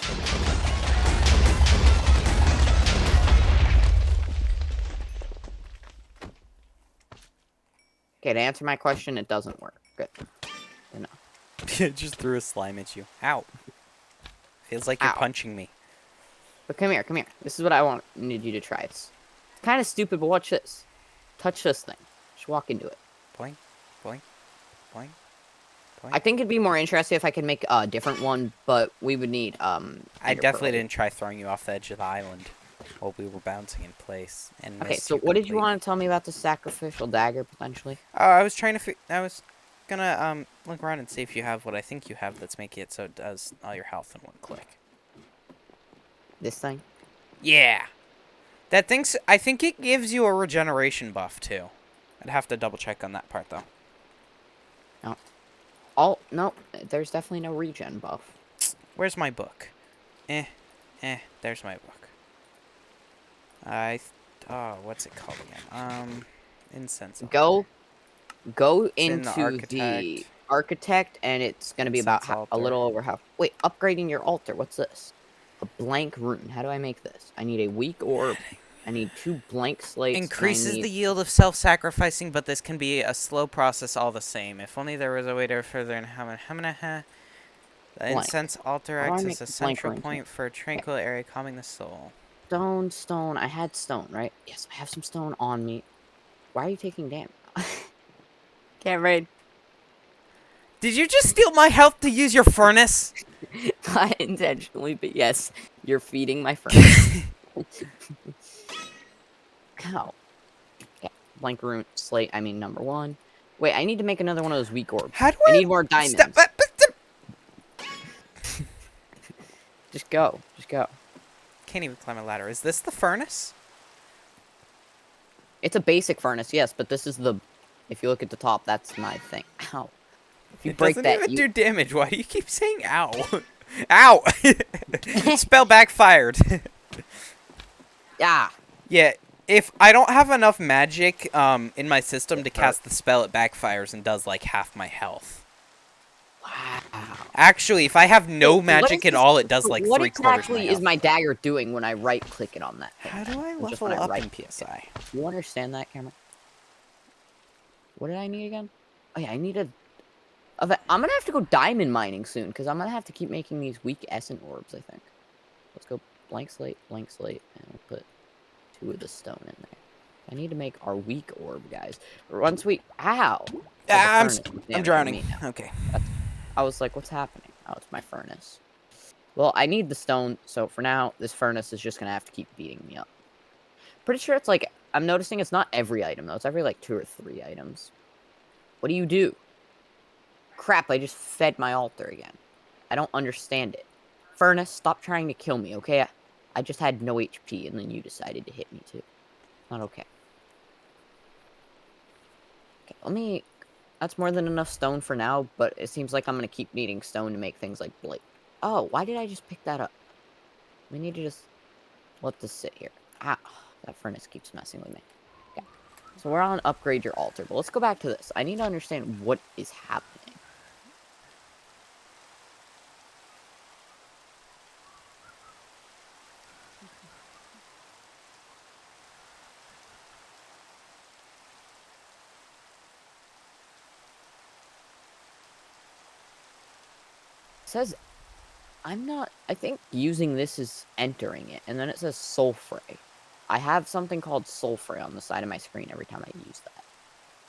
Okay, to answer my question, it doesn't work. Good. You know. It just threw a slime at you. Ow. Feels like you're Ow. punching me. But come here, come here. This is what I need you to try. It's kind of stupid, but watch this. Touch this thing. Just walk into it. Boing, boing, boing, boing. I think it'd be more interesting if I could make a different one, but we would need I ender definitely pearls. didn't try throwing you off the edge of the island while we were bouncing in place and Okay, missed so you what did you completely. want to tell me about the sacrificial dagger potentially? I was trying to. I was gonna look around and see if you have what I think you have that's making it so it does all your health in one click. This thing? Yeah, that thing's. I think it gives you a regeneration buff too. I'd have to double check on that part though. No. Oh no, there's definitely no regen buff. Where's my book? There's my book. What's it called again? Incense. Go It's in the into the architect. architect, and it's gonna be about Incense a little altar. over half. Wait, upgrading your altar. What's this? A blank rune. How do I make this? I need a weak orb. I need 2 blank slates. Increases and I the need... yield of self-sacrificing, but this can be a slow process all the same. If only there was a way to further the Blank. incense altar How do I acts make as a the blank central rune? point for a tranquil area calming the soul. Stone. I had stone, right? Yes, I have some stone on me. Why are you taking damage? Can't read. Did you just steal my health to use your furnace? Not intentionally, but yes, you're feeding my furnace. Ow. Okay, blank rune slate. I mean, number 1. Wait, I need to make another one of those weak orbs. How do I need more diamonds. Just go. Can't even climb a ladder. Is this the furnace? It's a basic furnace, yes, but this is the... If you look at the top, that's my thing. Ow. If you It break doesn't that, even do damage. Why do you keep saying ow? Ow! Spell backfired. Ah! Yeah, if I don't have enough magic in my system to cast the spell, it backfires and does like half my health. Wow. Actually, if I have no What magic is at all, it does this- like What 3/4 my exactly is health. my dagger doing when I right-click it on that thing? How do I Or just level when I up in right-click it? PSI? You understand that, camera? What did I need again? Oh yeah, I need a I'm gonna have to go diamond mining soon because I'm gonna have to keep making these weak essence orbs. I think. Let's go blank slate, and we'll put 2 of the stone in there. I need to make our weak orb, guys. Once we ow, oh, the furnace is I'm damaging drowning. me now. Okay. I was like, what's happening? Oh, it's my furnace. Well, I need the stone, so for now, this furnace is just gonna have to keep beating me up. Pretty sure it's like I'm noticing it's not every item though. It's every like 2 or 3 items. What do you do? Crap, I just fed my altar again. I don't understand it. Furnace, stop trying to kill me, okay? I just had no HP, and then you decided to hit me, too. Not okay. Okay, let me... That's more than enough stone for now, but it seems like I'm gonna keep needing stone to make things like blade. Oh, why did I just pick that up? We need to just let this sit here. Ah, that furnace keeps messing with me. Okay, so we're on upgrade your altar, but let's go back to this. I need to understand what is happening. It says I think using this is entering it, and then it says sulfray. I have something called sulfray on the side of my screen every time I use that.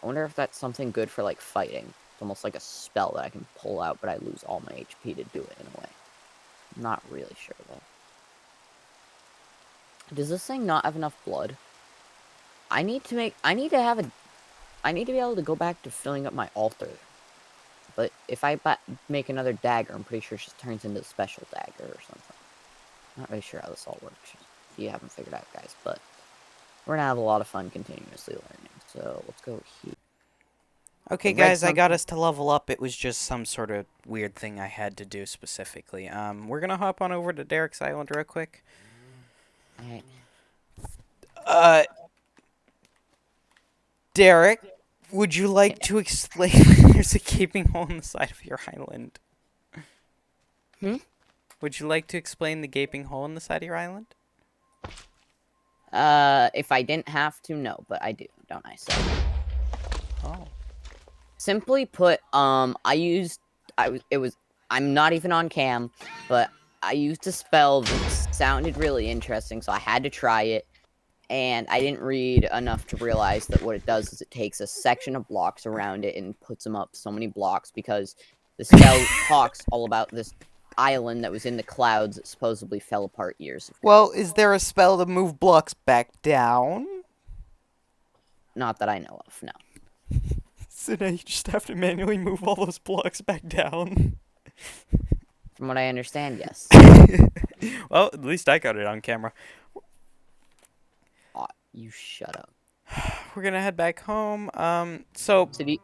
I wonder if that's something good for, like, fighting. It's almost like a spell that I can pull out, but I lose all my HP to do it in a way. I'm not really sure, though. Does this thing not have enough blood? I need to be able to go back to filling up my altar. But if I make another dagger, I'm pretty sure it just turns into a special dagger or something. Not really sure how this all works. If you haven't figured out, guys, but we're gonna have a lot of fun continuously learning. So let's go here. Okay, The guys, I redstone. got us to level up. It was just some sort of weird thing I had to do specifically. We're gonna hop on over to Derek's Island real quick. Alright. Uh, Derek, would you like to explain there's a gaping hole in the side of your island? Hmm? Would you like to explain the gaping hole in the side of your island? If I didn't have to, no, but I do, don't I? So, Oh. simply put, I'm not even on cam, but I used a spell that sounded really interesting, so I had to try it. And I didn't read enough to realize that what it does is it takes a section of blocks around it and puts them up so many blocks because the spell talks all about this island that was in the clouds that supposedly fell apart years ago. Well, is there a spell to move blocks back down? Not that I know of, no. So now you just have to manually move all those blocks back down. From what I understand, yes. Well, at least I got it on camera. Aw, you shut up. We're gonna head back home. So So do I you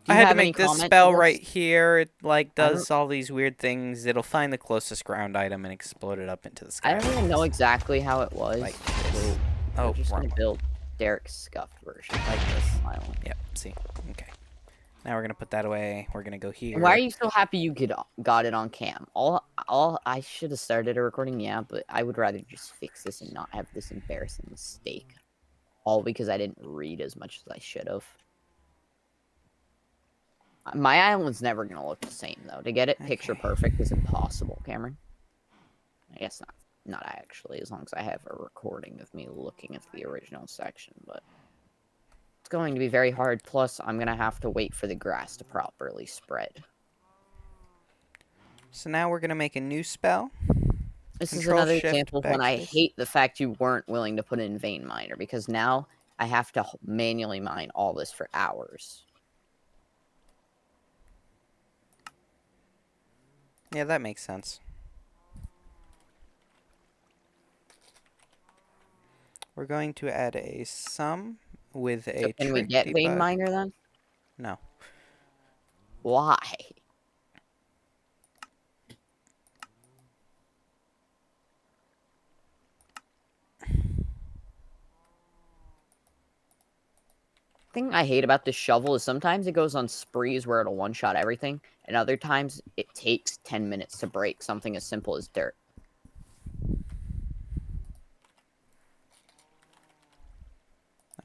had to have any make this comments for spell this? right here. It like I don't does all these weird things. It'll find the closest ground item and explode it up into the sky. I don't even know exactly how it was. Like So this. we're Oh, just wrong gonna one. build Derek's scuffed version. Like this. Island. Yep. See. Okay. Now we're gonna put that away. We're gonna go here. Why are you so happy you got it on cam? All I should have started a recording, yeah, but I would rather just fix this and not have this embarrassing mistake. All because I didn't read as much as I should have. My island's never gonna look the same though. To get it picture perfect is impossible, Cameron. I guess not. Not actually, as long as I have a recording of me looking at the original section, but it's going to be very hard. Plus, I'm gonna have to wait for the grass to properly spread. So now we're gonna make a new spell. This is Control another Shift example of when I backspace. hate the fact you weren't willing to put in vein miner, because now I have to manually mine all this for hours. Yeah, that makes sense. We're going to add a sum with So a can we trick get vein debug. miner then? No. Why? Thing I hate about this shovel is sometimes it goes on sprees where it'll one-shot everything, and other times it takes 10 minutes to break something as simple as dirt.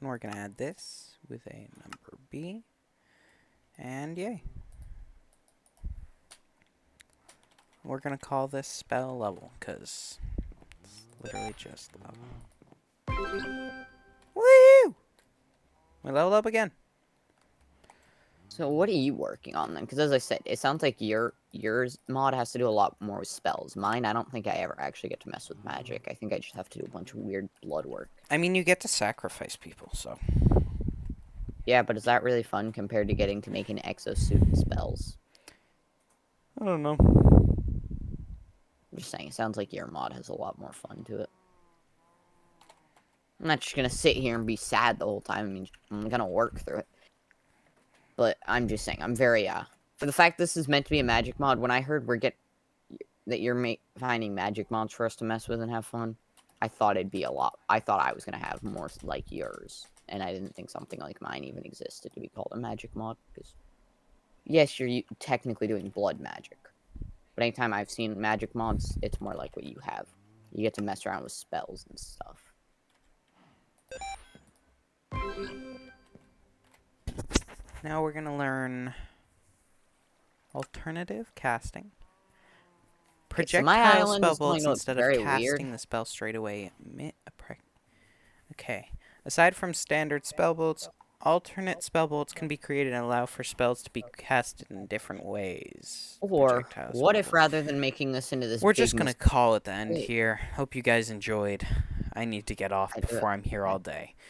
And we're going to add this with a number B. And yay. we're gonna call this spell level, because it's literally just level. Woo! We leveled up again. So what are you working on then? Because as I said, it sounds like yours mod has to do a lot more with spells. Mine, I don't think I ever actually get to mess with magic. I think I just have to do a bunch of weird blood work. I mean, you get to sacrifice people, so. Yeah, but is that really fun compared to getting to make an exosuit and spells? I don't know. I'm just saying, it sounds like your mod has a lot more fun to it. I'm not just gonna sit here and be sad the whole time. I mean, I'm gonna work through it. But I'm just saying, I'm very, for the fact this is meant to be a magic mod, when I heard that you're finding magic mods for us to mess with and have fun, I thought it'd be a lot. I thought I was gonna have more like yours. And I didn't think something like mine even existed to be called a magic mod. Because, yes, you're technically doing blood magic. But anytime I've seen magic mods, it's more like what you have. You get to mess around with spells and stuff. Now we're gonna learn alternative casting. So my Projectile island spell is going bullets to look instead of very casting weird. the spell straight away. Okay. Aside from standard spell bullets, alternate spell bullets can be created and allow for spells to be casted in different ways. Or, Projectile what spell if bullets. rather than making this into this We're big just gonna call it the end mistake, here. Hope you guys enjoyed. I need to get off I do it. before I'm here all day.